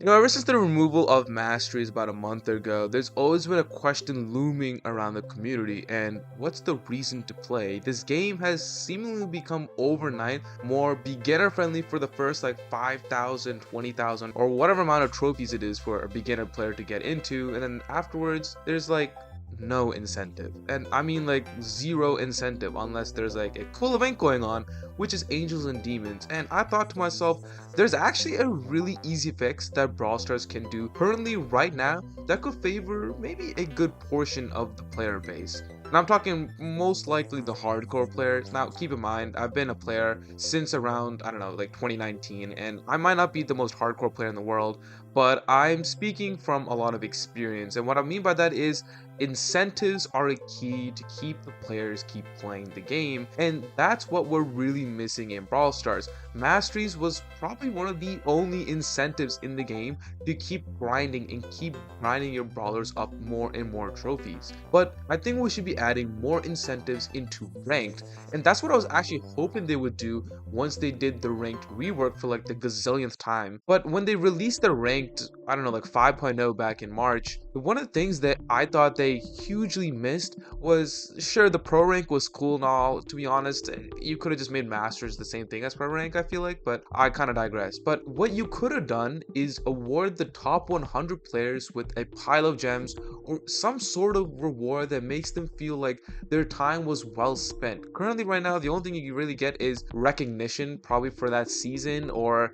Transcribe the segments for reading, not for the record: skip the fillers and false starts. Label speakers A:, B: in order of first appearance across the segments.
A: Ever since the removal of masteries about a month ago, there's always been a question looming around the community, and what's the reason to play? This game has seemingly become overnight more beginner friendly for the first like 5,000, 20,000, or whatever amount of trophies it is for a beginner player to get into, and then afterwards, there's like no incentive. And I mean like zero incentive unless there's like a cool event going on, which is Angels and Demons. And I thought to myself, there's actually a really easy fix that Brawl Stars can do currently right now that could favor maybe a good portion of the player base. And I'm talking most likely the hardcore players. Now, keep in mind, I've been a player since around, I don't know, like 2019, and I might not be the most hardcore player in the world, but I'm speaking from a lot of experience. And what I mean by that is incentives are a key to keep the players keep playing the game, and that's what we're really missing in Brawl Stars. Masteries was probably one of the only incentives in the game to keep grinding and keep grinding your brawlers up more and more trophies. But I think we should be adding more incentives into ranked, and that's what I was actually hoping they would do once they did the ranked rework for like the gazillionth time. But when they released the ranked, I don't know, like 5.0 back in March, one of the things that I thought they hugely missed was, sure, the pro rank was cool and all, to be honest. You could have just made masters the same thing as pro rank, I feel like, but I kind of digress. But what you could have done is award the top 100 players with a pile of gems or some sort of reward that makes them feel like their time was well spent. Currently, right now, the only thing you really get is recognition, probably for that season, or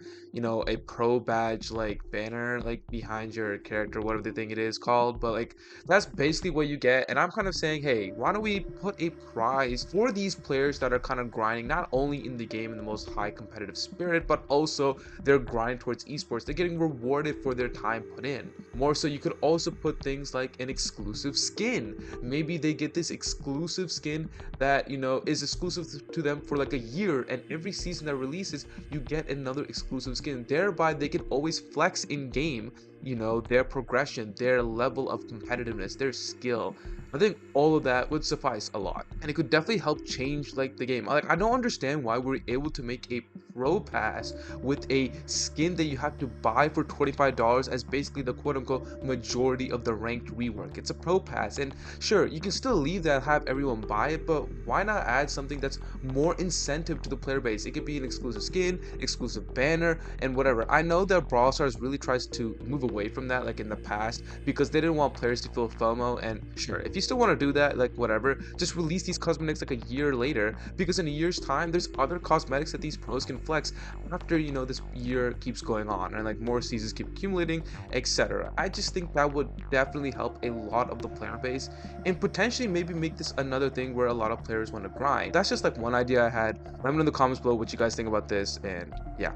A: a pro badge like banner like behind your character, whatever the thing it is called. But like that's basically what you get. And I'm kind of saying, hey, why don't we put a prize for these players that are kind of grinding not only in the game in the most high competitive spirit, but also they're grinding towards esports. They're getting rewarded for their time put in. More so, you could also put things like an exclusive skin. Maybe they get this exclusive skin that is exclusive to them for like a year, and every season that releases you get another exclusive skin. Thereby they can always flex in game, their progression, their level of competitiveness, their skill. I think all of that would suffice a lot, and it could definitely help change like the game. Like, I don't understand why we're able to make a pro pass with a skin that you have to buy for $25 as basically the quote-unquote majority of the ranked rework. It's a pro pass, and sure, you can still leave that and have everyone buy it, but why not add something that's more incentive to the player base? It could be an exclusive skin, exclusive banner, and whatever. I know that Brawl Stars really tries to move away from that like in the past because they didn't want players to feel FOMO. And sure, if you still want to do that, like whatever, just release these cosmetics like a year later, because in a year's time there's other cosmetics that these pros can flex after this year keeps going on and like more seasons keep accumulating, etc. I just think that would definitely help a lot of the player base and potentially maybe make this another thing where a lot of players want to grind. That's just like one idea I had. Let me know in the comments below what you guys think about this, and yeah.